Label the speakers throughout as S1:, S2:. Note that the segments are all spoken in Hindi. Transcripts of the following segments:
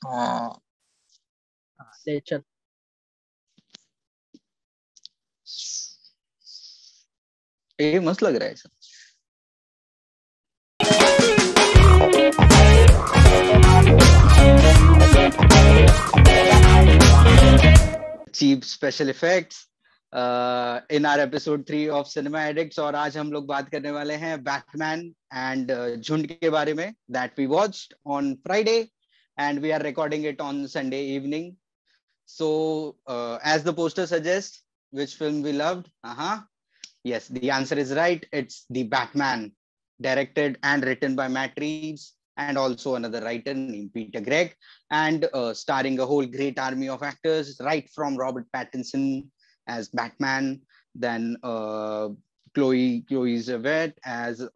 S1: हाँ,
S2: ले चल।
S1: ये मस्त लग रहा है सब। Cheap special effects in our episode 3 of cinema addicts. और आज हम लोग बात करने वाले हैं बैटमैन एंड झुंड के बारे में, that we watched on Friday and we are recording it on Sunday evening. So, as the poster suggests, which film we loved? Yes, the answer is right. It's The Batman, directed and written by Matt Reeves, and also another writer named Peter Gregg, and starring a whole great army of actors, right from Robert Pattinson as Batman, then Chloe Zhao as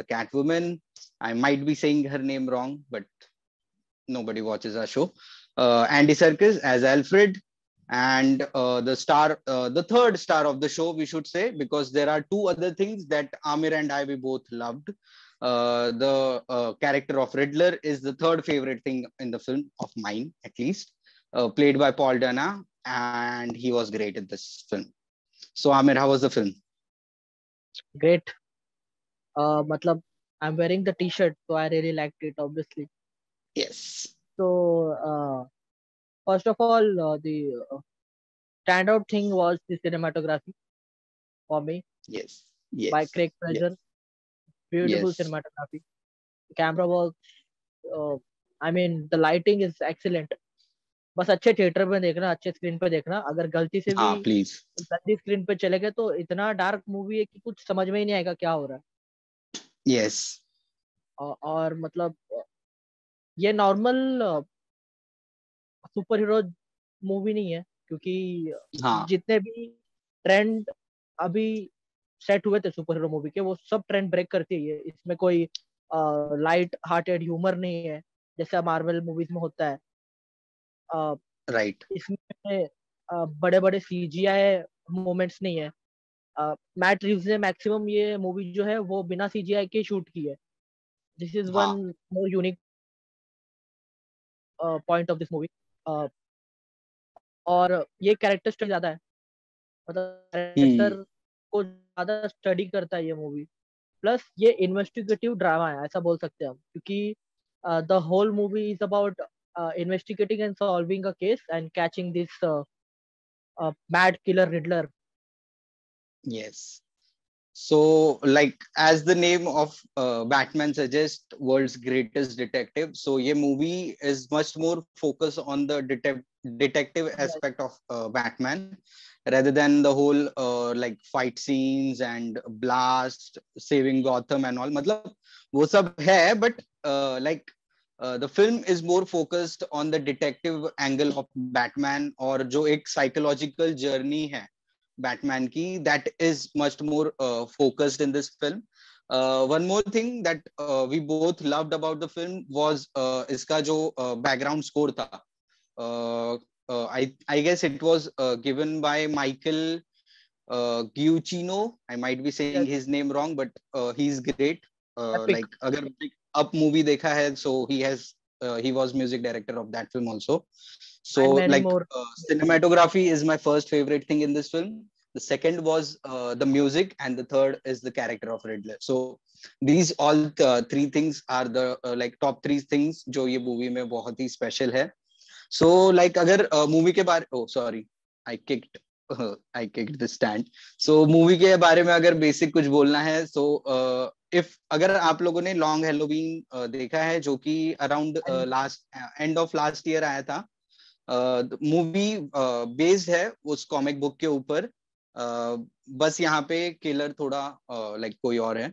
S1: the Catwoman. I might be saying her name wrong, but nobody watches our show. Andy Serkis as Alfred, and the third star of the show, we should say, because there are two other things that Amir and I we both loved. The character of Riddler is the third favorite thing in the film of mine, at least, played by Paul Dana, and he was great in this film. So, Amir, how was the film?
S2: Great. मतलब I'm wearing the t-shirt, so I really liked it, obviously.
S1: Yes.
S2: So, first of all, the standout thing was the cinematography for me
S1: Yes.
S2: by
S1: Yes.
S2: Craig Fraser.
S1: Yes.
S2: Beautiful
S1: Yes.
S2: cinematography. The camera was, I mean, the lighting is excellent. बस अच्छे थिएटर में देखना, अच्छे स्क्रीन पे देखना। अगर गलती से भी
S1: हाँ, प्लीज।
S2: गंदी स्क्रीन पे चले गए तो इतना डार्क मूवी है कि कुछ समझ में ही नहीं आएगा क्या हो रहा है।
S1: यस।
S2: और मतलब ये नॉर्मल सुपर हीरो मूवी नहीं है, क्योंकि
S1: हाँ,
S2: जितने भी ट्रेंड अभी सेट हुए थे सुपर हीरो मूवी के, वो सब ट्रेंड ब्रेक करती है। इसमें कोई लाइट हार्टेड ह्यूमर नहीं है जैसा मार्वल मूवीज में होता है।
S1: राइट।
S2: इसमें बड़े बड़े सीजीआई मोमेंट्स नहीं है। मैट रिव्स ने मैक्सिमम ये मूवी जो है वो बिना सीजीआई के शूट की है। दिस इज वन
S1: हाँ।
S2: मोर unique point of this movie. और ये कैरेक्टर स्टडी ज्यादा है, मतलब कैरेक्टर को ज्यादा स्टडी करता है ये मूवी। प्लस ये इन्वेस्टिगेटिव ड्रामा है, ऐसा बोल सकते हैं हम, क्योंकि the whole movie is about investigating and solving a case and catching this mad killer Riddler.
S1: Yes. So, like as the name of Batman suggests, world's greatest detective. So, ये movie is much more focused on the detective
S2: Yes.
S1: aspect of Batman, rather than the whole like fight scenes and blast, saving Gotham and all. मतलब वो सब है, but like the film is more focused on the detective angle of Batman, और जो एक psychological journey है Batman ki, that is much more focused in this film. One more thing that we both loved about the film was iska jo background score tha. I guess it was given by Michael Giacchino. I might be saying
S2: Yes.
S1: his name wrong, but he's great.
S2: Epic.
S1: Like agar Up movie dekha hai, so he was music director of that film also. So,
S2: And many
S1: like,
S2: more.
S1: cinematography is my first favorite thing in this film. The second was the music, and the third is the character of Riddler. So, these all three things are the like top three things जो ये movie में बहुत ही special है. So, like, अगर movie के बारे, oh sorry, I kicked the stand. So, movie के बारे में अगर basic कुछ बोलना है, so if अगर आप लोगों ने लॉन्ग हेलोवीन देखा है, जो कि around end of last year आया था, मूवी बेस्ड है उस कॉमिक बुक के ऊपर। बस यहाँ पे किलर थोड़ा लाइक कोई और है,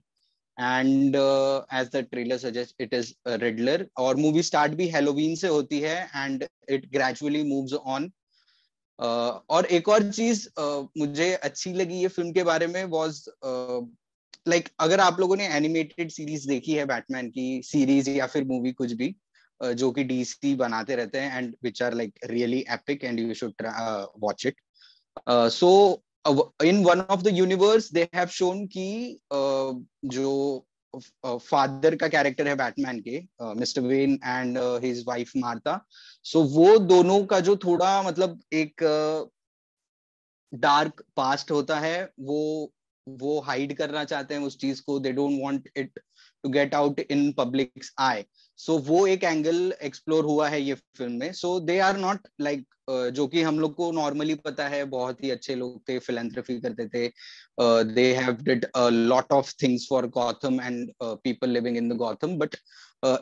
S1: and as the trailer suggest it is Riddler. और मूवी स्टार्ट भी हेलोवीन से होती है एंड इट ग्रेजुअली मूव्स ऑन। और एक और चीज मुझे अच्छी लगी ये फिल्म के बारे में वाज लाइक अगर आप लोगों ने एनिमेटेड सीरीज देखी है बैटमैन की सीरीज या फिर मूवी कुछ भी जो कि डीसी बनाते रहते हैं and which are like really epic and you should watch it. So in one of the universe they have shown कि जो फादर का कैरेक्टर है बैटमैन के, Mister Wayne and his wife Martha. So वो दोनों का जो थोड़ा मतलब एक डार्क पास्ट होता है, वो हाइड करना चाहते हैं उस चीज को, they don't want it to get out in public's eye. So वो एक एंगल एक्सप्लोर हुआ है ये फिल्म में। So they are not like, जो कि हम लोग को नॉर्मली पता है, बहुत ही अच्छे लोग थे, फिलेंथ्रफी करते थे, they have did a lot of things for Gotham and people living in the Gotham, but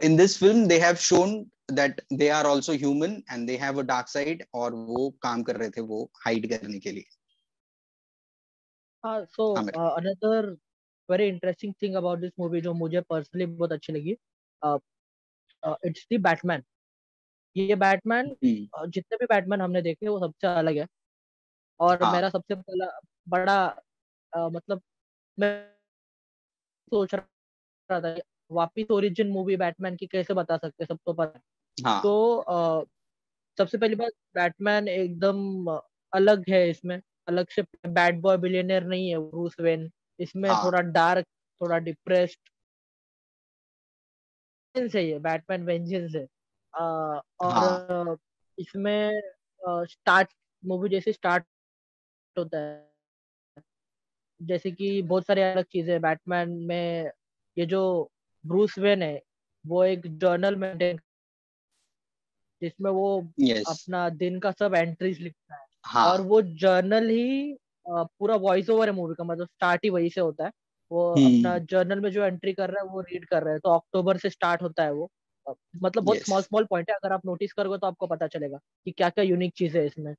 S1: in this film they have shown that they are also human and they have a dark side, और वो काम कर रहे थे वो हाइड करने के लिए।
S2: हाँ, सो
S1: हाँ मेरे।
S2: Another very interesting thing about this movie जो मुझे पर्सनली बहुत अच्छी लगी, इट्स द बैटमैन। ये बैटमैन, जितने भी बैटमैन हमने देखे वो सबसे अलग है। और
S1: हाँ
S2: मेरा सबसे पहला बड़ा मतलब मैं सोच रहा था कि वापिस ओरिजिन मूवी बैटमैन की कैसे बता सकते हैं, सबको पता है।
S1: हाँ
S2: तो सबसे पहली बात, बैटमैन एकदम अलग है इसमें, अलग से बैड बॉय बिलियनर नहीं है ब्रूस वेन। इसमें
S1: हाँ
S2: थोड़ा डार्क, थोड़ा डिप्रेस्ड है, ये बैटमैन वेंजेंस है। और
S1: हाँ।
S2: इसमें स्टार्ट, मूवी जैसे स्टार्ट होता है, जैसे कि बहुत सारी अलग चीजें बैटमैन में। ये जो ब्रूस वेन है, वो एक जर्नल मेंटेन, जिसमें वो
S1: यस।
S2: अपना दिन का सब एंट्रीज लिखता है। और
S1: हाँ।
S2: वो जर्नल ही पूरा वॉइस ओवर है मूवी का, मतलब स्टार्ट ही वही से होता है। वो अपना
S1: हम्म।
S2: जर्नल में जो एंट्री कर रहा है वो रीड कर रहा है, तो अक्टूबर से स्टार्ट होता है वो। मतलब बहुत
S1: यस।
S2: स्मॉल स्मॉल पॉइंट है, अगर आप नोटिस करोगे तो आपको पता चलेगा कि क्या क्या यूनिक चीज है इसमें।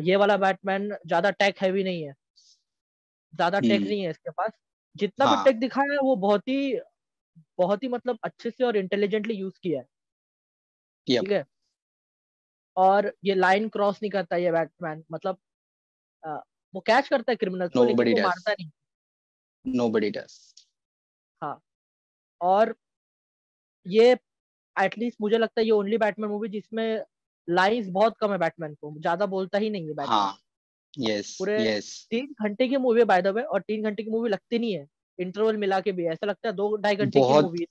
S2: ये वाला बैटमैन ज्यादा टेक हैवी नहीं है, ज्यादा टेक
S1: हम्म।
S2: नहीं है इसके पास। जितना भी
S1: हाँ।
S2: टेक दिखाया है वो बहुत ही मतलब अच्छे से और इंटेलिजेंटली यूज किया है।
S1: यप।
S2: ठीक है। और ये लाइन क्रॉस नहीं करता ये बैटमैन, मतलब अ, वो कैच करता है क्रिमिनल्स को, लेकिन
S1: नोबडी
S2: वो
S1: डज।
S2: मारता नहीं।
S1: Nobody does.
S2: हाँ। और ये एटलीस्ट मुझे लगता है ये ओनली बैटमैन मूवी जिसमें लाइंस बहुत कम है, बैटमैन को ज्यादा बोलता ही नहीं है बैटमैन।
S1: हाँ। यस।
S2: पूरे
S1: यस।
S2: 3 घंटे की मूवी है बाय द वे, और 3 घंटे की मूवी लगती नहीं है, इंटरवल मिला के भी ऐसा लगता है 2 ढाई घंटे की
S1: बहुत।
S2: मूवी।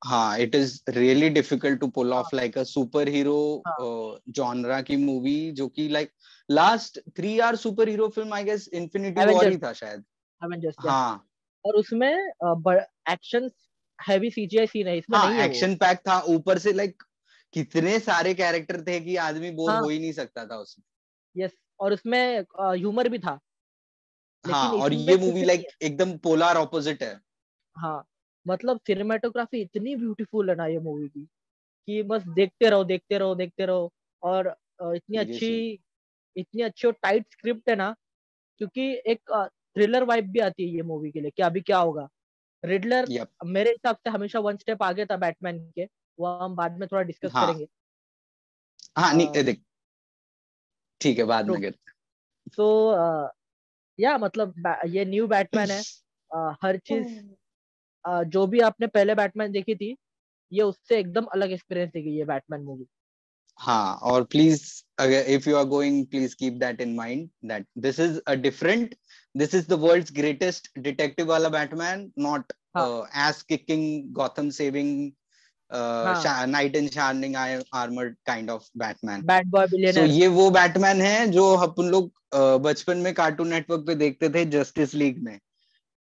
S1: हाँ, it is really difficult to pull
S2: हाँ
S1: off like a super hero
S2: हाँ।
S1: जॉनरा की मूवी, जो कि like last 3 hour super hero film I guess Infinity War
S2: Avengers,
S1: ही था शायद।
S2: एवेंजर्स या।
S1: हाँ।
S2: और उसमें एक्शन हैवी सीजीआई सीन है, इसमें
S1: हाँ,
S2: नहीं है वो।
S1: एक्शन पैक था ऊपर से, लाइक कितने सारे कैरेक्टर थे कि आदमी बोर हो
S2: हाँ।
S1: ही नहीं सकता था उसमें।
S2: यस। और उसमें ह्यूमर भी था,
S1: हाँ,
S2: लेकिन
S1: और
S2: इसमें
S1: ये
S2: कुछ
S1: मूवी
S2: नहीं
S1: लाइक
S2: है।
S1: एकदम पोलर ऑपोजिट है।
S2: हाँ, मतलब सिनेमेटोग्राफी इतनी ब्यूटीफुल है ना ये मूवी की, कि बस देखते रहो देखते रहो देखते रहो। और
S1: सीरियसली।
S2: इतनी अच्छी और टाइट स्क्रिप्ट है ना, क्योंकि एक थ्रिलर वाइब भी आती है ये मूवी के लिए कि अभी क्या होगा। Riddler
S1: yup.
S2: मेरे हिसाब से हमेशा वन स्टेप आगे था बैटमैन के, वो हम बाद में थोड़ा डिस्कस
S1: हाँ।
S2: करेंगे।
S1: हाँ नहीं, देख, ठीक है, बाद
S2: तो
S1: में करते
S2: तो या मतलब ये न्यू बैटमैन है। हर चीज,
S1: हैं।
S2: जो भी आपने पहले बैटमैन देखी थी, ये उससे एकदम अलग एक्सपीरियंस देगी ये बैटमैन मूवी।
S1: हाँ, और प्लीज, अगर if you are going, please keep that in mind that this is the world's greatest detective वाला बैटमैन, नॉट
S2: हाँ
S1: एस किकिंग गॉथम सेविंग
S2: हाँ।
S1: Knight in shining armored kind of Batman.
S2: Bad boy
S1: so
S2: billionaire.
S1: ये वो बैटमैन है जो अपन लोग बचपन में कार्टून नेटवर्क पे देखते थे, जस्टिस लीग में,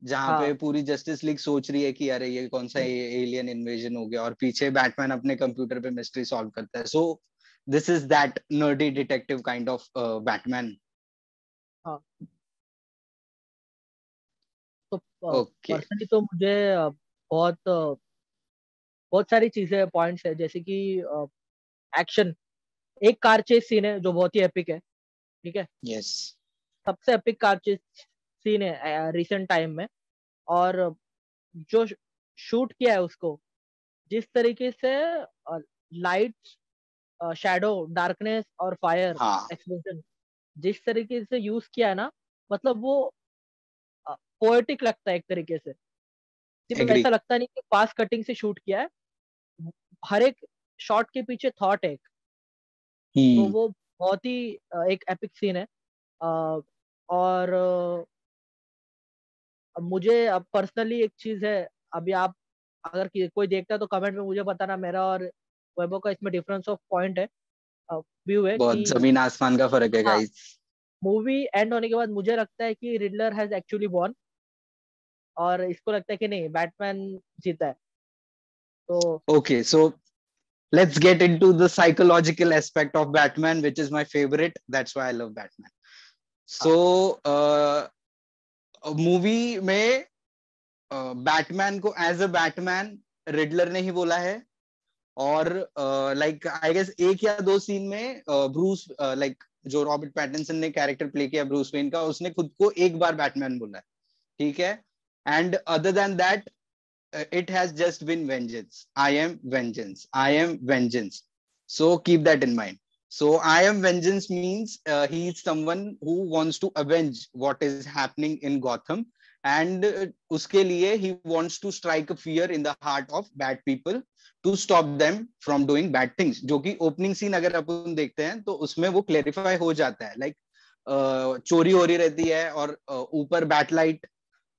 S1: जहाँ पे
S2: हाँ।
S1: पूरी जस्टिस लीग सोच रही है कि अरे ये कौन सा एलियन इन्वेजन हो गया, और पीछे बैटमैन अपने कंप्यूटर पे मिस्ट्री सॉल्व करता है। So this is that nerdy detective kind of Batman.
S2: हाँ, तो
S1: ओके।
S2: पर्सनली तो मुझे बहुत सारी चीजें पॉइंट्स है, जैसे कि एक्शन, एक कार चेस सीन है जो बहुत ही एपिक है। ठीक है।
S1: यस।
S2: सबसे एपिक कार चेस सीन है रिसेंट टाइम में। और जो शूट किया है उसको, जिस तरीके से लाइट, शैडो, डार्कनेस और फायर,
S1: हाँ।
S2: एक्सप्लोजन, जिस तरीके से यूज किया है ना, मतलब वो पोएटिक लगता है एक तरीके से। सिर्फ
S1: एग्री।
S2: ऐसा लगता नहीं कि पास कटिंग से शूट किया है, हर एक शॉट के पीछे थॉट है। तो
S1: हम्म।
S2: वो बहुत ही एक एपिक सीन है। और मुझे अब पर्सनली एक चीज है, अभी आप अगर कोई देखता है तो कमेंट में मुझे बताना, मेरा और वैभव का इसमें डिफरेंस ऑफ पॉइंट है, व्यू है कि
S1: बहुत जमीन आसमान का फर्क है
S2: हाँ,
S1: गाइस।
S2: मूवी एंड होने के बाद मुझे लगता है कि रिडलर हैज एक्चुअली वॉन, और इसको लगता है कि नहीं, बैटमैन जीता है। तो
S1: Okay, so let's get into the psychological aspect of Batman, which is my favorite. That's why I love Batman.
S2: हाँ
S1: So, मूवी में बैटमैन को एज अ बैटमैन रिडलर ने ही बोला है, और लाइक आई गेस एक या दो सीन में ब्रूस लाइक जो रॉबर्ट पैटिंसन ने कैरेक्टर प्ले किया ब्रूस वेन का, उसने खुद को एक बार बैटमैन बोला है, ठीक है। And other than that it has just been vengeance. I am vengeance. I am vengeance. So keep that in mind. So I am vengeance means he is someone who wants to avenge what is happening in Gotham, and uske liye he wants to strike a fear in the heart of bad people to stop them from doing bad things. जो कि ओपनिंग सीन अगर अपन देखते हैं तो उसमें वो क्लेरिफाई हो जाता है, लाइक चोरी हो रही रहती है और ऊपर बैट लाइट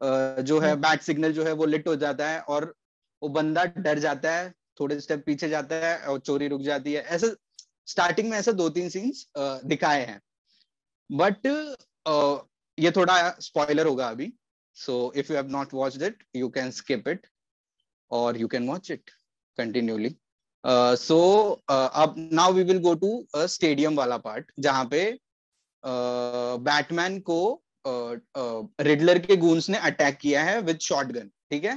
S1: जो है, बैट सिग्नल जो है वो लिट हो जाता है, और वो बंदा डर जाता है, थोड़े स्टेप पीछे जाता है और चोरी रुक जाती है। ऐसे स्टार्टिंग में ऐसे दो तीन सीन्स दिखाए हैं, बट ये थोड़ा स्पॉइलर होगा अभी, so if you have not watched it you can skip it or you can watch it continuously. So अब now we will go to stadium वाला पार्ट, जहां पे बैटमैन को रिडलर के गूंस ने अटैक किया है विद शॉटगन, ठीक है,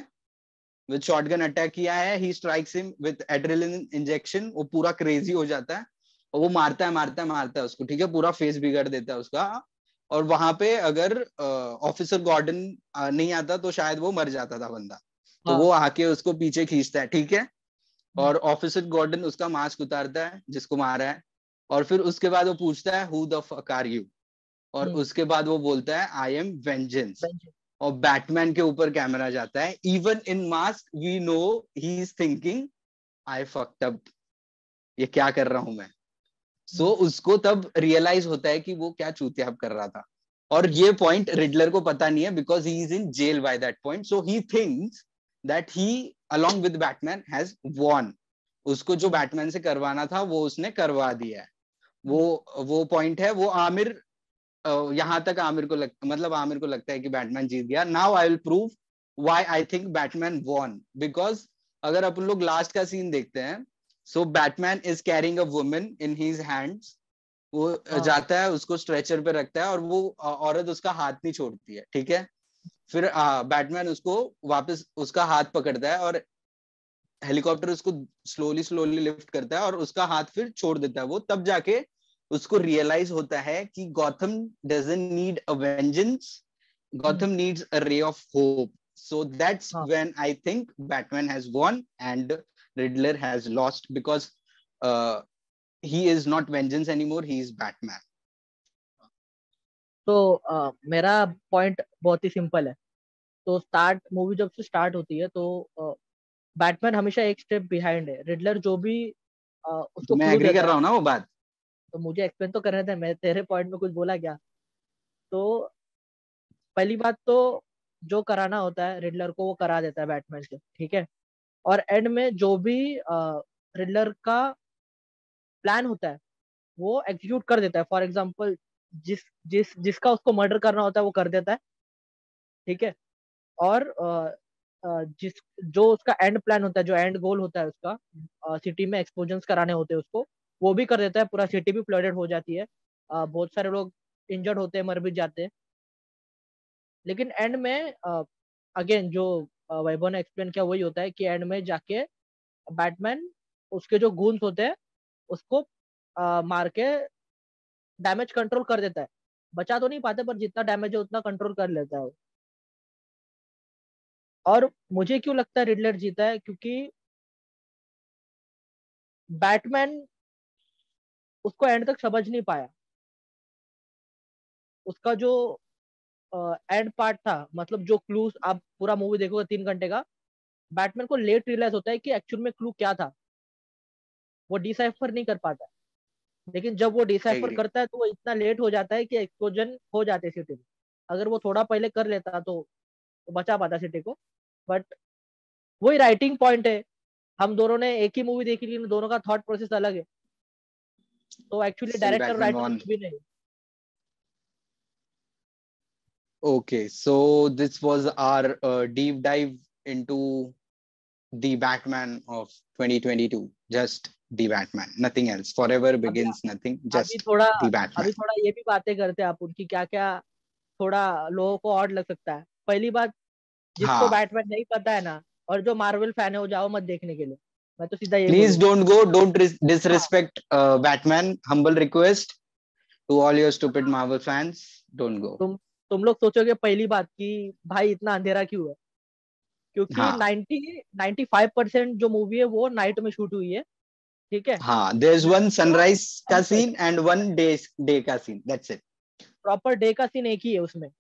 S1: विद शॉटगन अटैक किया है। He strikes him with adrenaline injection, वो पूरा क्रेजी हो जाता है और वो मारता है मारता है मारता है उसको, ठीक है, पूरा फेस बिगाड़ देता है उसका। और वहां पे अगर ऑफिसर गॉर्डन नहीं आता तो शायद वो मर जाता था बंदा, तो
S2: हाँ
S1: वो आके उसको पीछे खींचता है, ठीक है। और ऑफिसर गॉर्डन उसका मास्क उतारता है जिसको मारा है, और फिर उसके बाद वो पूछता है who the fuck are you, और उसके बाद वो बोलता है आई एम वेंजेंस, और बैटमैन के ऊपर कैमरा जाता है। Even in mask we know he is thinking I fucked up, ये क्या कर रहा हूं मैं। सो उसको तब रियलाइज होता है कि वो क्या चूतियाब कर रहा था, और ये पॉइंट रिडलर को पता नहीं है because he is in jail by that point. So he thinks that he along with Batman has won, उसको जो बैटमैन से करवाना था वो उसने करवा दिया है। वो पॉइंट है। वो आमिर यहां तक आमिर को मतलब आमिर को लगता है कि बैटमैन जीत गया। Now I will prove why I think Batman won, because अगर अपन लोग लास्ट का सीन देखते हैं, so Batman is carrying a woman in his hands, वो
S2: हाँ
S1: जाता है उसको स्ट्रेचर पे रखता है और वो औरत उसका हाथ नहीं छोड़ती है, ठीक है। फिर बैटमैन उसको वापस उसका हाथ पकड़ता है और हेलीकॉप्टर उसको स्लोली स्लोली लिफ्ट करता है और उसका हाथ फिर छोड़ देता है। वो तब जाके उसको रियलाइज होता है कि Gotham doesn't need a vengeance, Gotham needs a ray of hope. So that's
S2: हाँ।
S1: When I think Batman has won and Riddler has lost, because he is not vengeance anymore, he is Batman.
S2: तो मेरा पॉइंट बहुत ही सिंपल है। तो मूवी जब से स्टार्ट होती है तो बैटमैन हमेशा एक स्टेप बिहाइंड है। रिडलर जो भी
S1: तो
S2: उसको
S1: मैं
S2: क्लू
S1: एग्री कर
S2: देता
S1: रहा
S2: है,
S1: हूँ ना वो बात।
S2: तो मुझे एक्सप्लेन तो करने थे, मैं तेरे पॉइंट में कुछ बोला क्या। तो पहली बात तो जो कराना होता है रिडलर को वो करा देता है बैटमैन से, ठीक है। और एंड में जो भी रिडलर का प्लान होता है वो एग्जीक्यूट कर देता है। फॉर एग्जाम्पल जिस जिस जिसका उसको मर्डर करना होता है वो कर देता है, ठीक है। और जिस जो उसका एंड प्लान होता है, जो एंड गोल होता है उसका, सिटी में एक्सप्लोजन कराने होते हैं उसको, वो भी कर देता है। पूरा सिटी भी फ्लडेड हो जाती है, बहुत सारे लोग इंजर्ड होते हैं, मर भी जाते हैं। लेकिन एंड में अगेन जो वैभव ने एक्सप्लेन किया वही होता है कि एंड में जाके बैटमैन उसके जो गूंस होते हैं उसको मार के डैमेज कंट्रोल कर देता है। बचा तो नहीं पाते पर जितना डैमेज है उतना कंट्रोल कर लेता है वो। और मुझे क्यों लगता है रिडलर जीता है, क्योंकि बैटमैन उसको एंड तक समझ नहीं पाया। उसका जो एंड पार्ट था, मतलब जो क्लूज, आप पूरा मूवी देखोगे 3 घंटे का, बैटमैन को लेट रियलाइज होता है कि एक्चुअल में क्लू क्या था। वो डिसाइफर नहीं कर पाता। लेकिन जब वो डिसाइफर
S1: एग्री।
S2: करता है तो वो इतना लेट हो जाता है कि एक्सप्लोजन हो जाते हैं सिटी में। अगर वो थोड़ा पहले कर लेता तो बचा पाता सिटी को। बट वही राइटिंग पॉइंट है, हम दोनों ने एक ही मूवी देखी लेकिन दोनों का थॉट प्रोसेस अलग है, तो actually
S1: Still
S2: director
S1: Batman
S2: writer
S1: won.
S2: कुछ भी नहीं।
S1: Okay, so this was our deep dive into the Batman of 2022. Just the Batman, nothing else. Forever
S2: अभी
S1: begins nothing,
S2: अभी
S1: just
S2: थोड़ा
S1: the Batman.
S2: अभी थोड़ा ये भी बातें करते हैं अपन की क्या क्या थोड़ा लोगों को ऑड लग सकता है। पहली बात, जिसको
S1: हाँ,
S2: बैटमैन नहीं पता है ना, और जो मार्वल फैन है वो जाओ मत देखने के लिए, मैं तो सीधा ये
S1: please
S2: बोलूंगा।
S1: don't go. Don't
S2: हाँ,
S1: disrespect Batman. Humble request to all your stupid Marvel fans. Don't go.
S2: तुम तुम लोग सोचोगे पहली बात कि भाई इतना अंधेरा क्यों है, क्योंकि
S1: हाँ
S2: 95% जो मूवी है वो नाइट में शूट हुई है, ठीक है।
S1: हाँ, there's one sunrise का
S2: sunset,
S1: scene and one day का scene. That's it.
S2: Proper day का सीन एक ही है उसमें, एक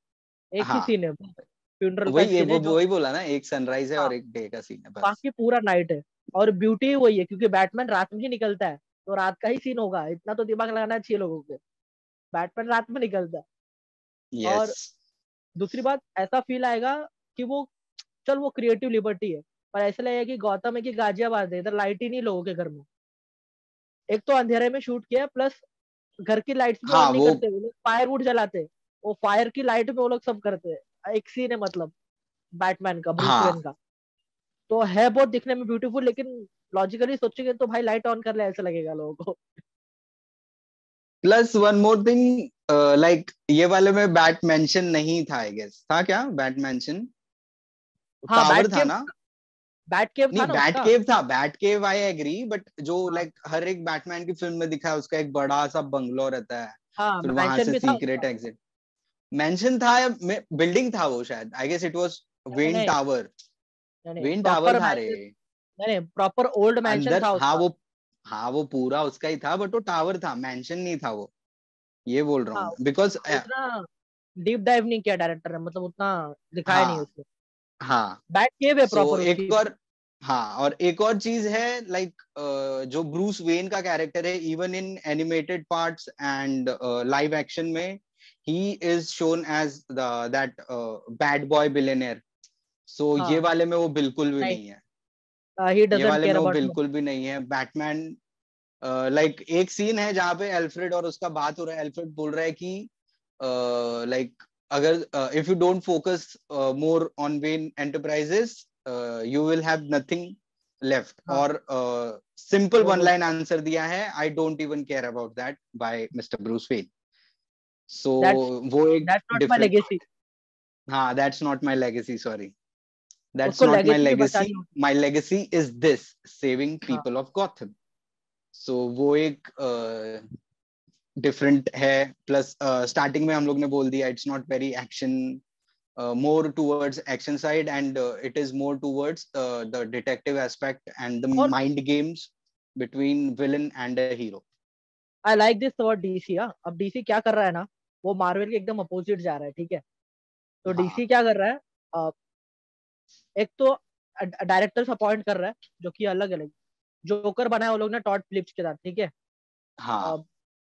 S2: ही
S1: हाँ,
S2: सीन है, फ्यूनरल का
S1: वही है,
S2: सीन है
S1: वो
S2: जो,
S1: वही बोला ना, एक सनराइज है
S2: हाँ,
S1: और एक डे का सीन है बस।
S2: बाकी पूरा नाइट है। और ब्यूटी वही है क्योंकि बैटमैन रात में ही निकलता है, तो रात का ही सीन होगा, इतना तो दिमाग लगाना चाहिए लोगों को, बैटमैन रात में निकलता है।
S1: यस।
S2: और दूसरी बात, ऐसा फील आएगा कि वो, चल वो क्रिएटिव लिबर्टी है, पर ऐसा लगेगा कि गौतम है कि गाजियाबाद है, इधर लाइट ही नहीं लोगों के घर में। एक तो अंधेरे में शूट किया, प्लस घर की लाइट्स भी ऑन
S1: हाँ
S2: नहीं
S1: वो
S2: करते, वो लोग फायरवुड जलाते, वो फायर की लाइट में वो लोग सब करते हैं। एक सीन है मतलब बैटमैन का, ब्रूस
S1: हाँ,
S2: वेन का, तो है बहुत दिखने में ब्यूटीफुल, लेकिन लॉजिकली सोचेंगे तो भाई लाइट ऑन कर ले ऐसा लगेगा लोगों को।
S1: Plus one more thing, like ये वाले में बैट मेंशन नहीं था, आई गेस था क्या बैट मेंशन?
S2: हाँ,
S1: टावर था ना?
S2: बैट केव था
S1: नहीं,
S2: ना
S1: बैट
S2: उसका।
S1: केव था, bat cave I agree, but जो
S2: हाँ
S1: लाइक हर एक बैटमैन की फिल्म में दिखा है, उसका एक बड़ा सा बंगलो रहता है,
S2: हाँ,
S1: फिर वहां
S2: मेंशन
S1: से
S2: भी था उसका।
S1: Secret exit. मेंशन था या बिल्डिंग था वो शायद, आई गेस इट वाज
S2: नहीं
S1: वेन
S2: नहीं
S1: टावर।
S2: नहीं नहीं,
S1: वेन टावर
S2: प्रॉपर
S1: था रे
S2: मेंशन, नहीं नहीं, प्रॉपर ओल्ड मेंशन
S1: अंदर।
S2: था
S1: हाँ
S2: उसका।
S1: वो, हाँ वो पूरा उसका ही था, बट वो टावर था, मेंशन नहीं था वो, ये बोल रहा हूँ
S2: हाँ,
S1: मैं बिकॉज।
S2: उतना डीप डाइव नहीं किया डायरेक्टर ने, मतलब उतना दिखाया नहीं
S1: हाँ
S2: उसको।
S1: हाँ।
S2: बैट केव है
S1: सो
S2: प्रॉपर
S1: एक
S2: उसकी।
S1: और, हाँ और एक और चीज है, लाइक जो ब्रूस वेन का कैरेक्टर है, even in animated parts and live action में, he is shown as the that bad boy billionaire. So ये
S2: हाँ,
S1: वाले में वो बिल्कुल भी
S2: नहीं,
S1: नहीं है।
S2: ही
S1: ये
S2: डजंट
S1: वाले
S2: केयर
S1: में वो
S2: अबाउट मनी।
S1: बिल्कुल भी नहीं है बैटमैन। लाइक एक सीन है जहाँ पे एल्फ्रेड और उसका बात हो रहा है, एल्फ्रेड बोल रहा है कि लाइक अगर if you don't focus more on when enterprises, you will have nothing left.
S2: हाँ,
S1: और सिंपल
S2: वो
S1: वन लाइन
S2: बोलता है,
S1: आंसर दिया है, I don't even care about that, by Mister Bruce Wayne. So
S2: that's
S1: वो एक
S2: that's not my
S1: different.
S2: Legacy.
S1: हाँ, that's not my legacy, sorry, that's
S2: उसको
S1: नॉट माई
S2: लेगेसी भी
S1: लेगेसी।
S2: बचानी होती
S1: my legacy is this, saving
S2: है। हाँ,
S1: पीपल ऑफ गॉथम। सो वो एक डिफरेंट है। प्लस स्टार्टिंग में हम लोग ने बोल दिया, it's not very action, more towards action side, and it is more towards the detective aspect and the
S2: और
S1: mind games between villain and a hero.
S2: I like this about DC. हाँ, अब डीसी क्या कर रहा है ना, वो मार्वल के एकदम अपोजिट जा रहा है, ठीक है। तो
S1: हाँ
S2: डीसी क्या कर रहा है, एक तो डायरेक्टर्स अपॉइंट कर रहा है जो कि अलग अलग, जोकर बनाया वो लोग ने टॉड फिलिप्स के साथ, ठीक है।
S1: हाँ,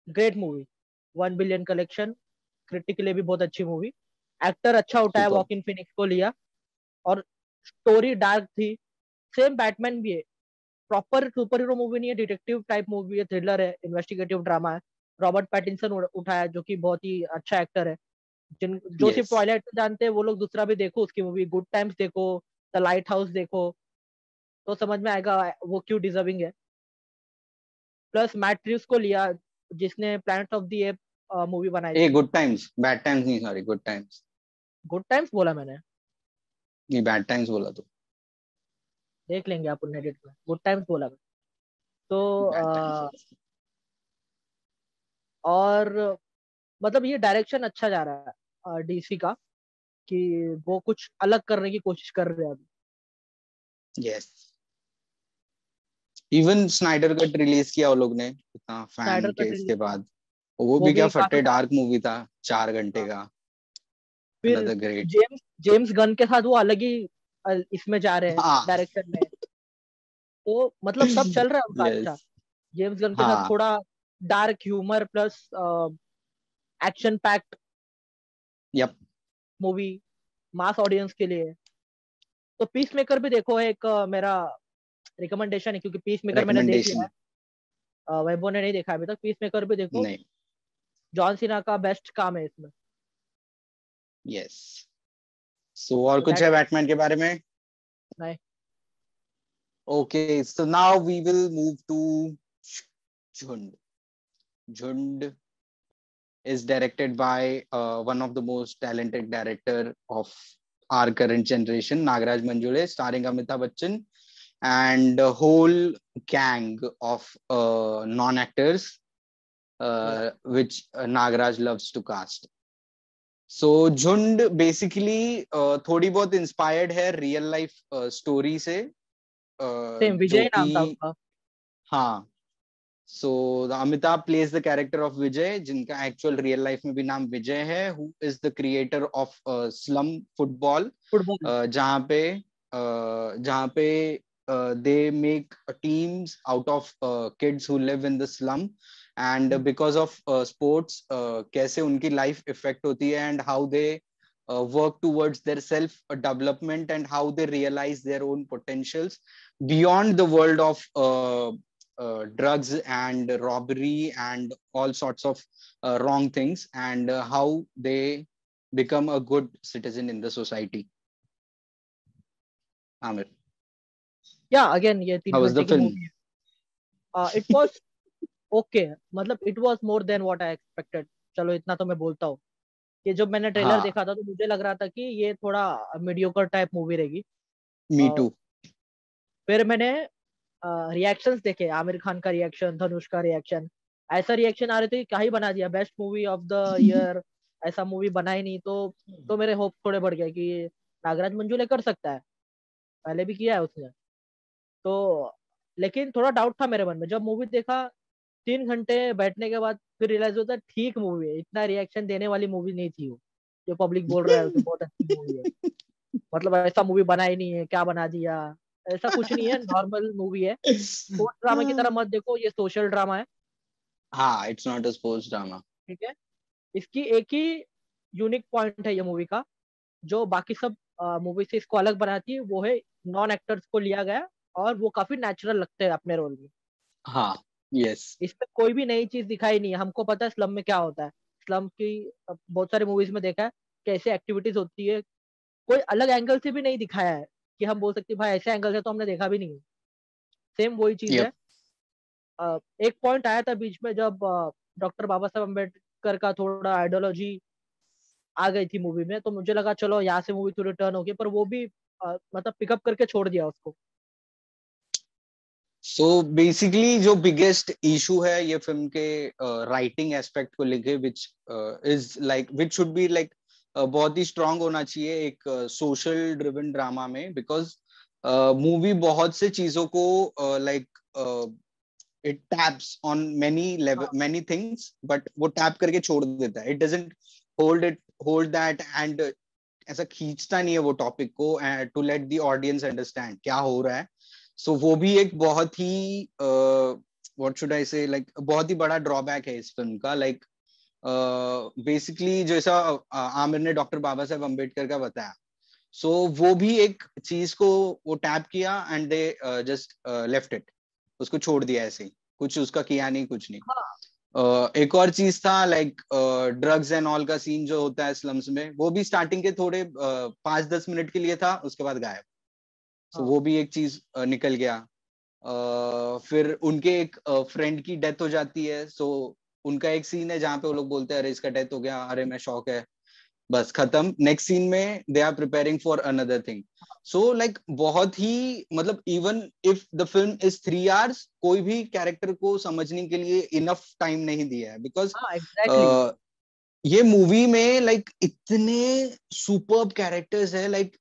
S2: great movie, 1 billion collection, critically भी बहुत अच्छी मूवी। एक्टर अच्छा उठाया,
S1: सुपर।
S2: वॉकिन फिनिक्स को लिया, और स्टोरी डार्क थी। सेम बैटमैन भी है, प्रॉपर सुपर हीरो मूवी नहीं है, डिटेक्टिव टाइप मूवी है, थ्रिलर है, इन्वेस्टिगेटिव ड्रामा है। रॉबर्ट पैटिंसन उठाया जो कि बहुत ही अच्छा एक्टर है। जिन जो सिर्फ
S1: यस।
S2: टॉयलेट जानते हैं वो लोग दूसरा भी देखो, उसकी मूवी गुड टाइम्स देखो, द लाइट हाउस देखो, तो समझ में आएगा वो क्यों डिजर्विंग है। प्लस मैट रिव्स को लिया, जिसने planet of the app movie बनाई
S1: ए
S2: थी।
S1: गुड टाइम्स, बैड टाइम्स नहीं, sorry, good times.
S2: Good times बोला मैंने,
S1: नहीं, बैड टाइम्स बोला तो।
S2: देख लेंगे आप एडिट में, गुड टाइम्स बोला मैं। तो
S1: बैड टाइम्स।
S2: और मतलब ये डायरेक्शन अच्छा जा रहा है डीसी का, कि वो कुछ अलग करने की कोशिश कर रहे हैं अभी।
S1: Yes. Even Snyder cut release किया वो लोग ने, इतना फैन
S2: स्नाइडर
S1: के
S2: कट
S1: इसके
S2: रिलीज किया,
S1: बाद। वो
S2: वो
S1: भी क्या
S2: भी काफी
S1: फट्टे
S2: अच्छा।
S1: डार्क मूवी था, 4 घंटे
S2: हाँ।
S1: का।
S2: फिर
S1: another great.
S2: James James Gunn के साथ वो अलग ही इसमें जा रहे हैं
S1: हाँ।
S2: डायरेक्शन में, तो मतलब सब चल रहा है उनका अच्छा।
S1: यस।
S2: जेम्स गन के साथ
S1: हाँ।
S2: थोड़ा dark humour plus action packed
S1: yup.
S2: Movie, mass audience के लिए, तो पीस मेकर भी देखो, एक मेरा रिकमेंडेशन है, क्योंकि पीस मेकर मैंने देख लिया
S1: रिकमेंडेशन।
S2: है, वैभव ने नहीं देखा अभी तक। पीस मेकर भी देखो,
S1: नहीं।
S2: जॉन सीना का बेस्ट काम है इसमें।
S1: यस। सो और
S2: तो
S1: कुछ
S2: दैट,
S1: है बैटमैन के बारे में?
S2: नहीं।
S1: Okay, so now we will move to Jhund. Jhund is directed by one of the most talented director of our current generation, Nagaraj Manjule, starring Amitabh Bachchan and a whole gang of non-actors,
S2: Yes.
S1: which Nagaraj loves to cast. So Jhund basically थोड़ी बहुत inspired है real life story से,
S2: सेम
S1: जो
S2: विजय नाम था
S1: कि
S2: उसका।
S1: हाँ। So Amitabh plays the character of Vijay, जिनका एक्चुअल रियल लाइफ में भी नाम विजय है, who is the creator of slum football,
S2: football.
S1: जहाँ पे they make teams out of kids who live in the slum, and because of sports कैसे उनकी लाइफ इफेक्ट होती है, एंड how they work towards their self development, and how they realize their own potentials beyond the world of drugs and robbery and all sorts of wrong things, and how they become a good citizen in the society. Amir,
S2: या अगेन ये तीन
S1: how was
S2: घंटे
S1: the
S2: की
S1: film?
S2: मूवी है। इट वाज ओके, मतलब it was more than what I expected. चलो इतना तो मैं बोलता हूँ कि जब मैंने ट्रेलर
S1: हाँ,
S2: देखा था तो मुझे लग रहा था कि ये थोड़ा मीडियोकर टाइप मूवी रहेगी।
S1: me
S2: अ,
S1: too.
S2: फिर मैंने रिएक्शंस देखे, आमिर खान का रिएक्शन, धनुष का रिएक्शन। ऐसा रिएक्शन आ रहे थे कि क्या ही बना दिया, best movie of the year, ऐसा मूवी बना ही नहीं। तो मेरे होप थोड़े बढ़ गए कि नागराज मंजूले कर सकता है, पहले भी किया है उसने। तो लेकिन थोड़ा डाउट था मेरे मन में जब मूवी देखा। 3 घंटे बैठने के बाद फिर रियलाइज होता है ठीक मूवी है, इतना रिएक्शन देने वाली मूवी नहीं थी वो, जो पब्लिक बोल रहा है उसे बहुत अच्छी मूवी है। मतलब ऐसा मूवी बना ही नहीं है, क्या बना दिया। ऐसा कुछ नहीं है, नॉर्मल मूवी है। स्पोर्ट्स ड्रामा की तरह मत देखो, ये सोशल ड्रामा है।
S1: हाँ, it's not a sports drama.
S2: ठीक है। इसकी एक ही यूनिक पॉइंट है ये मूवी का, जो बाकी सब मूवी से इसको अलग बनाती है, वो है नॉन एक्टर्स को लिया गया और वो काफी नेचुरल लगते हैं अपने रोल में।
S1: हाँ, yes.
S2: इसमें कोई भी नई चीज दिखाई नहीं है। हमको पता है स्लम में क्या होता है, स्लम की बहुत सारी मूवीज में देखा है कैसे एक्टिविटीज होती है। कोई अलग एंगल से भी नहीं दिखाया है कि हम बोल सकते हैं भाई ऐसे एंगल से तो हमने देखा भी नहीं है। सेम वही चीज है।
S1: Yep.
S2: एक पॉइंट आया था बीच में जब डॉक्टर बाबा साहब अम्बेडकर का थोड़ा आइडियोलॉजी आ गई थी मूवी में, तो मुझे लगा चलो यहाँ से मूवी थोड़ी टर्न होगी, पर वो भी मतलब पिकअप करके छोड़ दिया उसको।
S1: सो बेसिकली जो बिगेस्ट इशू है ये फिल्म के राइटिंग एस्पेक्ट को लेके, which is like which should be like बहुत ही स्ट्रांग होना चाहिए एक सोशल ड्रिवन ड्रामा में, बिकॉज मूवी बहुत से चीजों को like it taps on many level
S2: हाँ
S1: मेनी थिंग्स, बट वो टैप करके छोड़ देता है, it doesn't hold that, and ऐसा खींचता नहीं है वो टॉपिक को to let the audience understand क्या हो रहा है। सो वो भी एक बहुत ही व्हाट शुड आई से लाइक बहुत ही बड़ा ड्रॉबैक है इस फिल्म का। लाइक बेसिकली जैसा आमिर ने डॉक्टर बाबा साहेब अम्बेडकर का बताया, सो वो भी एक चीज को वो टैप किया and they just left it, उसको छोड़ दिया ऐसे ही, कुछ उसका किया नहीं, कुछ नहीं।
S2: हाँ
S1: एक और चीज था लाइक ड्रग्स एंड ऑल का सीन जो होता है स्लम्स में, वो भी स्टार्टिंग के थोड़े 5-10 मिनट के लिए था, उसके बाद गायब। सो
S2: हाँ
S1: वो भी एक चीज निकल गया। फिर उनके एक फ्रेंड की डेथ हो जाती है, सो उनका एक सीन है जहाँ पे वो लोग बोलते हैं अरे इसका डेथ हो गया, अरे मैं शॉक है, बस खत्म। नेक्स्ट सीन में they are preparing for another thing. So like बहुत ही मतलब even if the film is 3 hours, कोई भी कैरेक्टर को समझने के लिए इनफ टाइम नहीं दिया है, बिकॉज
S2: हाँ एग्जैक्टली।
S1: ये मूवी में लाइक इतने सुपर्ब कैरेक्टर्स है, लाइक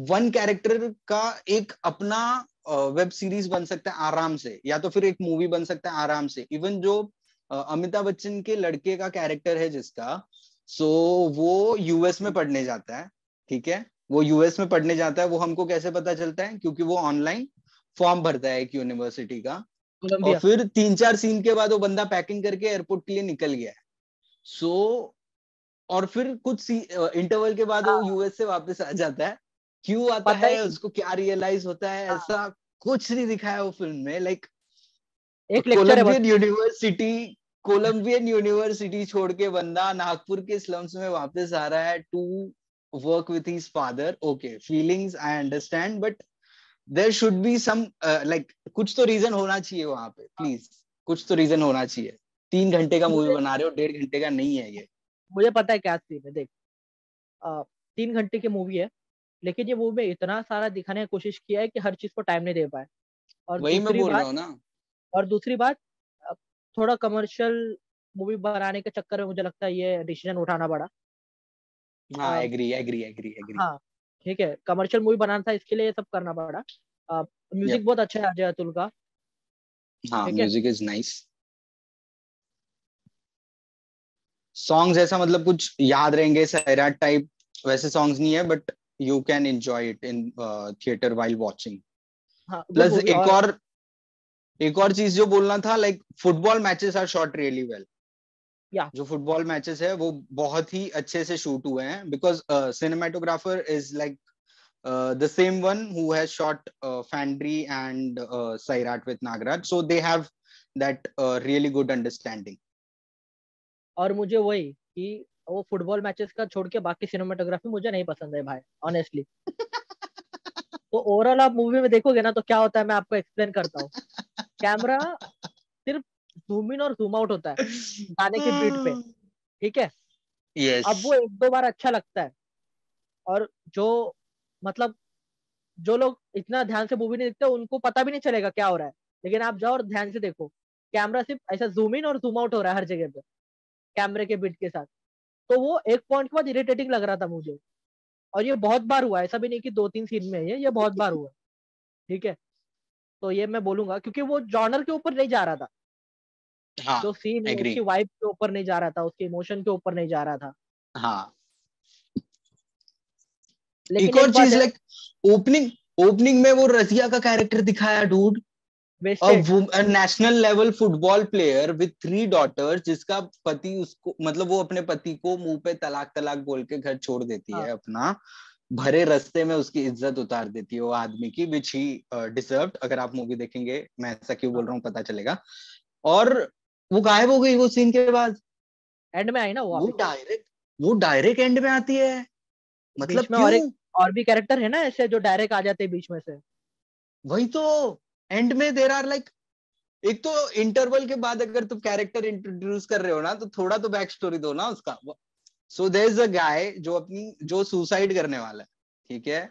S1: वन कैरेक्टर का एक अपना वेब सीरीज बन सकता है आराम से, या तो फिर एक मूवी बन सकता है आराम से। इवन जो अमिताभ बच्चन के लड़के का कैरेक्टर है जिसका, सो वो यूएस में पढ़ने जाता है, ठीक है, वो यूएस में पढ़ने जाता है, वो हमको कैसे पता चलता है, क्योंकि वो ऑनलाइन फॉर्म भरता है एक यूनिवर्सिटी का, और
S2: कोलंबिया।
S1: फिर 3-4 सीन के बाद वो बंदा पैकिंग करके एयरपोर्ट के लिए निकल गया है। सो और फिर कुछ इंटरवल के बाद वो
S2: हाँ
S1: यूएस से वापस आ जाता है, क्यों आता
S2: पता ही
S1: है, उसको क्या रियलाइज होता है,
S2: हाँ,
S1: ऐसा कुछ नहीं दिखाया वो फिल्म में। लाइक
S2: एक लेक्चर है बस।
S1: कोलंबियन यूनिवर्सिटी, कोलंबियन यूनिवर्सिटी छोड़ के बंदा नागपुर के स्लम्स में वापस आ रहा है to work with his father. Okay, feelings I understand, but there should be some like कुछ तो रीजन होना चाहिए वहां पे, प्लीज कुछ तो रीजन होना चाहिए। 3 घंटे का मूवी
S2: मुझे
S1: बना रहे हो, 1.5 घंटे का नहीं है ये।
S2: मुझे पता है क्या सीन है, देख। 3 घंटे की मूवी है, लेकिन ये मूवी में इतना सारा दिखाने की कोशिश किया है कि हर चीज को टाइम नहीं दे पाए। और
S1: वही मैं
S2: दूसरी
S1: बोल
S2: बात
S1: रहा हूँ ना।
S2: और दूसरी बात थोड़ा कमर्शियल मूवी बनाने के चक्कर में मुझे लगता है ये डिसीजन उठाना पड़ा।
S1: हाँ,
S2: अ,
S1: एग्री एग्री एग्री एग्री।
S2: हाँ, ठीक है, कमर्शियल मूवी बनाना था, इसके लिए ये सब करना पड़ा।
S1: यप।
S2: म्यूजिक बहुत अच्छा है अजय अतुल का।
S1: हाँ,
S2: ठीक है।
S1: Music is nice. सॉन्ग्स ऐसा मतलब कुछ याद रहेंगे सैराट टाइप वैसे सॉन्ग्स नहीं है, but you can enjoy it in theatre while watching.
S2: हाँ, गुड
S1: प्लस
S2: मूवी।
S1: एक
S2: और
S1: और एक और चीज जो बोलना था, like football matches are shot really well.
S2: या
S1: जो फुटबॉल मैचेस है वो बहुत ही अच्छे से शूट हुए हैं, because cinematographer is like the same one who has shot Fandry and Sairat with Nagraj, so they have that really good understanding.
S2: और मुझे वही कि वो फुटबॉल मैचेस का छोड़ के बाकी सिनेमाटोग्राफी मुझे नहीं पसंद है भाई, ऑनेस्टली। तो ओवरऑल आप मूवी में देखोगे ना तो क्या होता है, मैं आपको एक्सप्लेन करता हूँ। कैमरा सिर्फ जूम इन और जूम आउट होता है गाने के बीट पे। ठीक है। अब वो
S1: Yes.
S2: एक दो बार अच्छा लगता है। और जो मतलब जो लोग इतना ध्यान से मूवी नहीं देखते उनको पता भी नहीं चलेगा क्या हो रहा है। लेकिन आप जाओ और ध्यान से देखो, कैमरा सिर्फ ऐसा जूम इन और जूम आउट हो रहा है हर जगह पे, कैमरे के बीट के साथ। तो वो एक पॉइंट के बाद इरिटेटिंग लग रहा था मुझे। और ये बहुत बार हुआ है, ऐसा भी नहीं कि 2-3 सीन में है, ये बहुत बार हुआ है। ठीक है। तो ये मैं बोलूंगा क्योंकि वो जॉनर के ऊपर नहीं जा रहा था। जो
S1: हाँ,
S2: सीन है
S1: एग्री।
S2: उसकी वाइब के ऊपर नहीं जा रहा था, उसके इमोशन के ऊपर नहीं जा रहा था।
S1: हाँ,
S2: लेकिन
S1: एक
S2: एक
S1: और
S2: बात
S1: चीज,
S2: है,
S1: लाइक ओपनिंग ओपनिंग में वो रजिया का कैरेक्टर दिखाया dude.
S2: Wasted.
S1: National level football player with 3 daughters, जिसका पति उसको मतलब वो अपने पति को मुंह पे तलाक तलाक बोल के घर छोड़ देती
S2: हाँ,
S1: है अपना, भरे रास्ते में उसकी इज्जत उतार देती है वो आदमी की, विच ही डिजर्व्ड। अगर आप मूवी देखेंगे, मैं ऐसा क्यों बोल
S2: हाँ।
S1: रहा हूँ पता चलेगा। और वो गायब हो गई वो सीन के बाद।
S2: एंड में आई ना वो
S1: वो
S2: वापस।
S1: डायरेक्ट वो डायरेक्ट एंड में आती है,
S2: बीच
S1: मतलब
S2: में
S1: क्यों?
S2: और भी कैरेक्टर है ना ऐसे जो डायरेक्ट आ जाते हैं बीच में से।
S1: वही तो, एंड में देर आर लाइक, एक तो इंटरवल के बाद अगर तुम कैरेक्टर इंट्रोड्यूस कर रहे हो ना, तो थोड़ा तो बैक स्टोरी दो ना उसका। सो देयर इज अ गाय जो सुसाइड करने वाला है। ठीक है,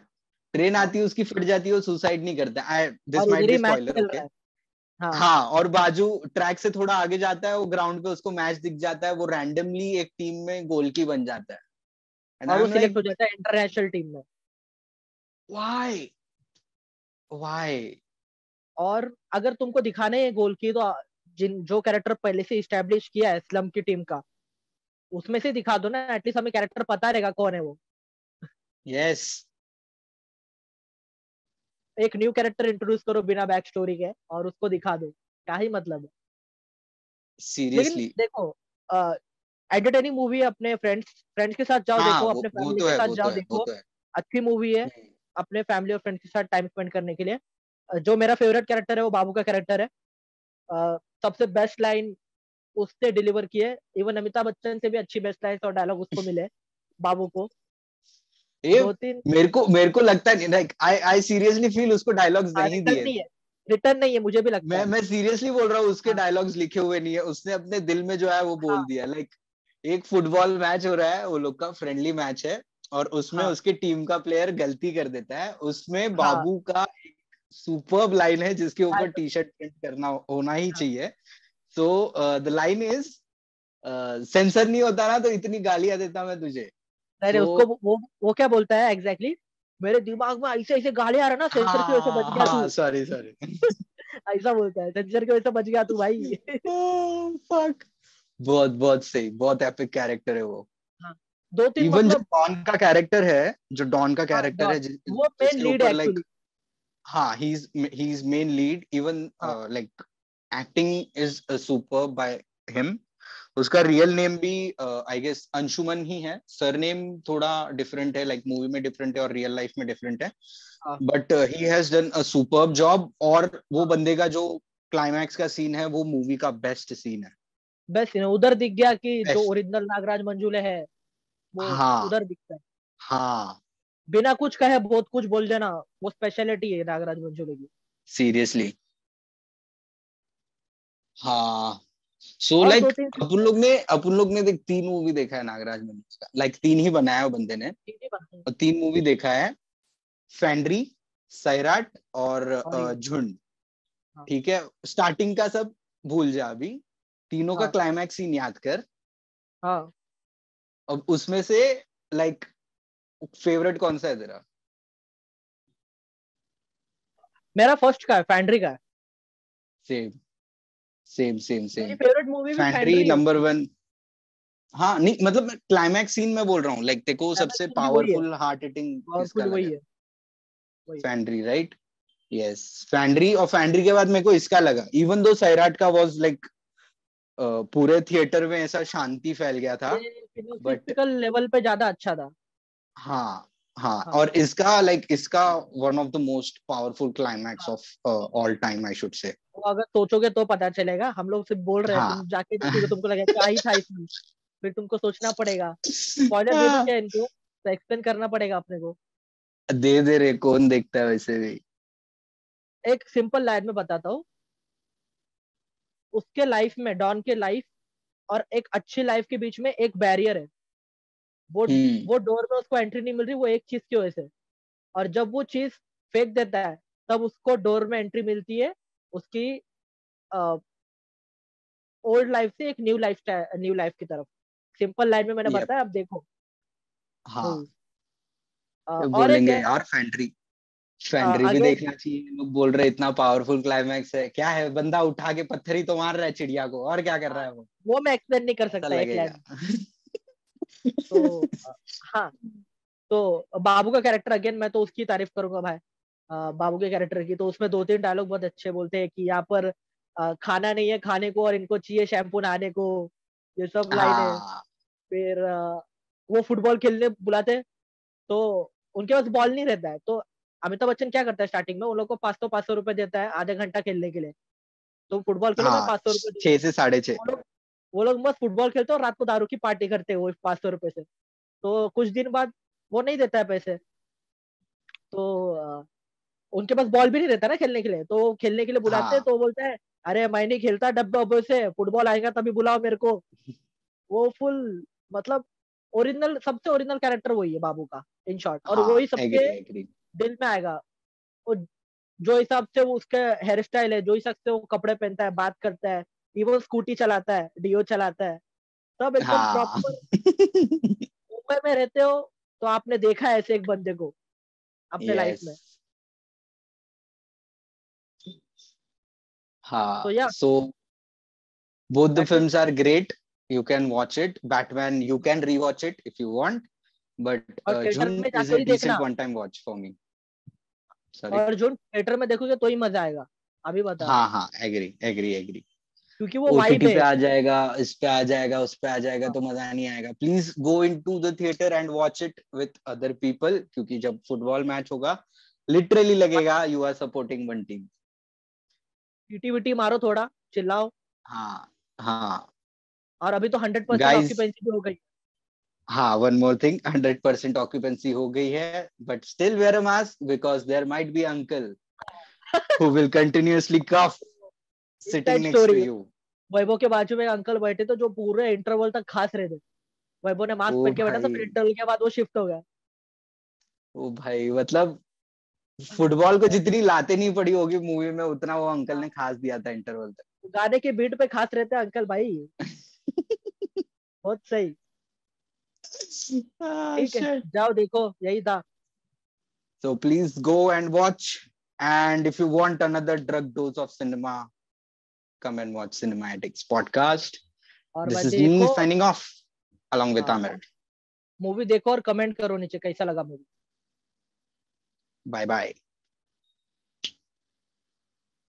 S1: ट्रेन
S2: हाँ,
S1: आती है उसकी, फट जाती है, वो सुसाइड नहीं करता। आई दिस
S2: और
S1: माइट
S2: इधर ही
S1: बी
S2: मैच
S1: स्पॉइलर,
S2: चल
S1: ओके।
S2: रहा है। हाँ,
S1: हाँ, और बाजू ट्रैक से थोड़ा आगे जाता है वो, ग्राउंड पे उसको मैच दिख जाता है, वो रैंडमली एक टीम में गोल की बन जाता है। एंड
S2: और
S1: आई
S2: वो
S1: एम
S2: सिलेक्ट
S1: लाइक,
S2: हो जाता है इंटरनेशनल टीम में।
S1: Why why?
S2: और अगर तुमको दिखाने है गोल की, तो जिन जो कैरेक्टर पहले से इस्टेब्लिश किया है स्लम की टीम का, उसमें से दिखा दो ना, एटलीस्ट हमें कैरेक्टर पता रहेगा कौन है वो।
S1: यस,
S2: एक न्यू कैरेक्टर इंट्रोड्यूस करो बिना बैक स्टोरी के और उसको दिखा दो, क्या ही मतलब है। लेकिन
S1: सीरियसली।
S2: देखो, एंटरटेनिंग मूवी है, अपने फ्रेंड्स फ्रेंड्स के साथ जाओ
S1: हाँ,
S2: देखो,
S1: वो
S2: अपने
S1: वो
S2: फैमिली
S1: तो
S2: के
S1: है,
S2: साथ
S1: वो तो
S2: जाओ
S1: है, वो
S2: देखो।
S1: तो है।
S2: अच्छी मूवी है,
S1: हम्म।
S2: अपने फैमिली और फ्रेंड्स के साथ टाइम स्पेंड करने के लिए। जो मेरा फेवरेट कैरेक्टर है वो बाबू का कैरेक्टर है। सबसे बेस्ट लाइन उसने डिलीवर की है, इवन अमिताभ बच्चन से भी अच्छी बेस्ट लाइन और डायलॉग उसको मिले बाबू को।
S1: ये
S2: 2-3।
S1: मेरे को लगता है, like I I seriously feel उसको डायलॉग्स नहीं
S2: रिटर्न
S1: दिए
S2: नहीं
S1: थे।
S2: है, रिटर्न नहीं है, मुझे भी लगता है।
S1: मैं सीरियसली बोल रहा हूँ, उसके
S2: हाँ,
S1: डायलॉग्स लिखे हुए नहीं है, उसने अपने दिल में जो है वो बोल
S2: हाँ,
S1: दिया। लाइक एक फुटबॉल मैच हो रहा है, वो लोग का फ्रेंडली मैच है, और उसमें
S2: हाँ,
S1: उसके टीम का प्लेयर गलती कर देता है, उसमें
S2: हाँ,
S1: बाबू का एक सुपर्ब लाइन है जिसके ऊपर
S2: हाँ,
S1: टी शर्ट प्रिंट करना होना ही
S2: हाँ।
S1: चाहिए। So the line is, sensor नहीं होता ना तो इतनी गालियां देता मैं तुझे।
S2: अरे
S1: सो
S2: उसको वो क्या बोलता है एग्जैक्टली exactly? मेरे दिमाग में ऐसे ऐसे गालियां आ रहा ना, सेंसर की वजह से बच
S1: हाँ
S2: गया तू।
S1: हाँ, सॉरी सॉरी।
S2: ऐसा बोलता है, सेंसर की वजह से बच गया तू भाई।
S1: फक। बहुत बहुत सही, बहुत एपिक कैरेक्टर है वो।
S2: हाँ, 2-3
S1: इवन जो
S2: मतलब।
S1: डॉन का कैरेक्टर है, जो डॉन का
S2: हाँ,
S1: कैरेक्टर है,
S2: डॉन वो मेन
S1: जिसके
S2: लीड है
S1: ऊपर लाइक,
S2: एक्चुअली।
S1: हाँ, he is main lead, even
S2: हाँ,
S1: like acting is super by him. उसका रियल नेम भी आई गेस अंशुमन ही है, सरनेम थोड़ा डिफरेंट है, लाइक मूवी में डिफरेंट है और रियल लाइफ में डिफरेंट है, but he has done a superb job. और वो बंदे का जो क्लाइमैक्स का सीन है वो मूवी का बेस्ट सीन है।
S2: बेस्ट सीन है, उधर दिख गया कि जो
S1: बेस्ट।
S2: ओरिजिनल नागराज मंजुले है वो
S1: हाँ
S2: उधर दिखता है।
S1: हाँ
S2: बिना कुछ कहे बहुत कुछ बोल देना, वो स्पेशलिटी है नागराज मंजुले की।
S1: सीरियसली। हाँ सो
S2: और दो
S1: लाइक
S2: तीन
S1: अपन लोग ने देख 3 मूवी देखा है नागराज मंजुले का, लाइक 3 ही बनाया है वो बंदे ने,
S2: चीजें बनती हैं।
S1: और 3 मूवी देखा है, फैंड्री, सैराट और
S2: और ये
S1: झुंड।
S2: हाँ
S1: ठीक है, स्टार्टिंग का सब भूल जा अभी, तीनों का
S2: हाँ
S1: क्लाइमैक्स सीन याद कर।
S2: हाँ।
S1: अब उसमें से लाइक फेवरेट कौन सा है तेरा?
S2: मेरा फर्स्ट का है, फैंड्री का है।
S1: सेम सेम सेम
S2: मेरी
S1: सेम।
S2: फेवरेट मूवी भी
S1: फैंड्री
S2: फैंड्री है।
S1: नंबर 1। हाँ नहीं मतलब क्लाइमैक्स सीन में बोल रहा हूँ, लाइक देखो सबसे
S2: क्लाइमैक्स भी वही है,
S1: पावरफुल हार्ट हिटिंग किसका
S2: पावरफुल वही
S1: लगा?
S2: है, वही।
S1: फैंड्री राइट। यस फैंड्री, और फैंड्री के बाद मेरे को इसका लगा, इवन दो सैराट का वाज लाइक पूरे थिएटर में ऐसा शांति फैल गया था,
S2: ये
S1: बट
S2: फिलोसफिकल लेवल पे ज्यादा अच्छा था।
S1: हाँ हाँ,
S2: हाँ
S1: और इसका लाइक इसका one of the most powerful climax
S2: हाँ।
S1: Of all time I should say.
S2: तो अगर सोचोगे तो पता चलेगा, हम लोग सिर्फ बोल रहे हैं,
S1: हाँ
S2: तुम जाके देखोगे तुमको लगेगा क्या ही था इसमें। फिर तुमको सोचना पड़ेगा, स्पॉइलर दे दूं क्या इनको, तो एक्सप्लेन करना पड़ेगा अपने को।
S1: दे दे रे, कौन देखता है वैसे भी।
S2: एक सिंपल लाइन में बताता हूँ, उसके लाइफ में, डॉन के लाइफ और एक अच्छी लाइफ के बीच में एक बैरियर है। वो
S1: हम्म।
S2: वो डोर में उसको एंट्री नहीं मिल रही, वो एक चीज की वजह से। और जब वो चीज फेंक देता है, तब उसको डोर में एंट्री मिलती है, उसकी ओल्ड लाइफ से एक न्यू लाइफ की तरफ। सिंपल लाइन में मैंने
S1: यप।
S2: बताया, अब देखो
S1: हाँ
S2: मूवी। और एक
S1: बोलेंगे
S2: है
S1: यार फैंड्री, फैंड्री भी
S2: अगेन,
S1: देखना चाहिए। लोग बोल रहे इतना पावरफुल क्लाइमैक्स है, क्या है बंदा उठा के पत्थर ही तो मार रहा है चिड़िया को, और क्या कर रहा है वो?
S2: वो मैं एक्सप्लेन नहीं कर
S1: ऐसा
S2: सकता एक
S1: लगेगा।
S2: लाइन। तो हाँ, तो बाबू का कैरेक्टर अगेन मैं तो उसकी तारीफ करूंगा भाई। बाबू के कैरेक्टर की, तो उसमें 2-3 डायलॉग बहुत अच्छे बोलते हैं कि यहाँ पर खाना नहीं है खाने को और इनको चाहिए शैम्पू नहाने को, ये सब लाइन है।
S1: हाँ
S2: फिर वो फुटबॉल खेलने बुलाते, तो उनके पास बॉल नहीं रहता है, तो अमिताभ बच्चन क्या करता है स्टार्टिंग में, उन लोग को 500-500 रुपए देता है आधे घंटा खेलने के लिए। तो फुटबॉल खेलो, मैं
S1: हाँ,
S2: 500 रुपए दूंगा।
S1: 6 से 6:30।
S2: वो लोग मस्त फुटबॉल खेलते हैं और रात को दारू की पार्टी करते हैं वो 500 रुपए से। तो कुछ दिन बाद वो नहीं देता है पैसे, तो उनके पास बॉल भी नहीं रहता ना खेलने के लिए, तो वो खेलने के लिए बुलाते हैं,
S1: हाँ
S2: तो वो बोलता है अरे मैं नहीं खेलता डब्बे उब्बे से, फुटबॉल आएगा तभी बुलाओ मेरे को। वो फुल, मतलब ओरिजिनल, सबसे ओरिजिनल कैरेक्टर वही है बाबू का, इन शॉर्ट, और
S1: हाँ
S2: वही सबके
S1: एग्री एग्री।
S2: दिल में आएगा। वो जो हिसाब से वो उसका हेयर स्टाइल है, जो हिसाब से वो कपड़े पहनता है, बात करता है, इवन स्कूटी चलाता है, डीओ चलाता है, सब एकदम
S1: हाँ
S2: प्रॉपर। मुंबई में रहते हो तो आपने देखा है ऐसे एक बंदे को अपने लाइफ
S1: यस।
S2: में। तो
S1: हाँ
S2: या
S1: सो both the
S2: Batman,
S1: films are great. You can watch it. Batman, you can rewatch it if you want, but
S2: और थिएटर
S1: Jhund
S2: में
S1: is
S2: जाकर
S1: a
S2: ही
S1: decent
S2: देखना,
S1: one-time watch for me. Sorry.
S2: और जो थिएटर में देखोगे तो ही मजा आएगा, अभी बता रहा हूँ।
S1: हाँ हाँ एग्री एग्री एग्री।
S2: क्योंकि वो वाइब
S1: ओटीटी पे
S2: है।
S1: आ जाएगा, इस पे आ जाएगा, उस पे आ जाएगा,
S2: हाँ,
S1: तो मजा नहीं आएगा। Please go into the theatre and watch it with other people, क्योंकि जब फुटबॉल मैच होगा लिटरली लगेगा you are supporting one team.
S2: टीटी विटी मारो थोड़ा, चिल्लाओ।
S1: हाँ हाँ
S2: और अभी तो 100%
S1: गाइस।
S2: ऑक्यूपेंसी भी हो गई।
S1: हाँ वन मोर थिंग, 100% ऑक्यूपेंसी हो गई है, but still wear a mask because there might be uncle who will continuously cough sitting
S2: inside
S1: next to
S2: story,
S1: you.
S2: Vaibhav के बाजू में एक अंकल बैठे थे जो पूरे इंटरवल तक खास रहे थे। वैभव ने मास्क
S1: ओ
S2: पहन के बैठा था,
S1: भाई,
S2: फिर इंटरवल के बाद वो शिफ्ट हो गया।
S1: ओ भाई मतलब फुटबॉल को जितनी लाते नहीं पड़ी होगी मूवी में, उतना वो अंकल ने खास दिया था इंटरवल
S2: गाने के बीट पे खास रहते हैं अंकल भाई।
S1: तक।
S2: बहुत सही।
S1: Ah,
S2: ठीक है,
S1: shit.
S2: जाओ देखो, यही था।
S1: So please go and watch. And if you want another drug dose of cinema, come and watch Cinematics podcast.
S2: और
S1: This
S2: भाई
S1: is me
S2: देखो,
S1: signing off along with
S2: हाँ,
S1: Amir.
S2: मूवी देखो और कमेंट करो नीचे कैसा लगा मूवी।
S1: Bye bye.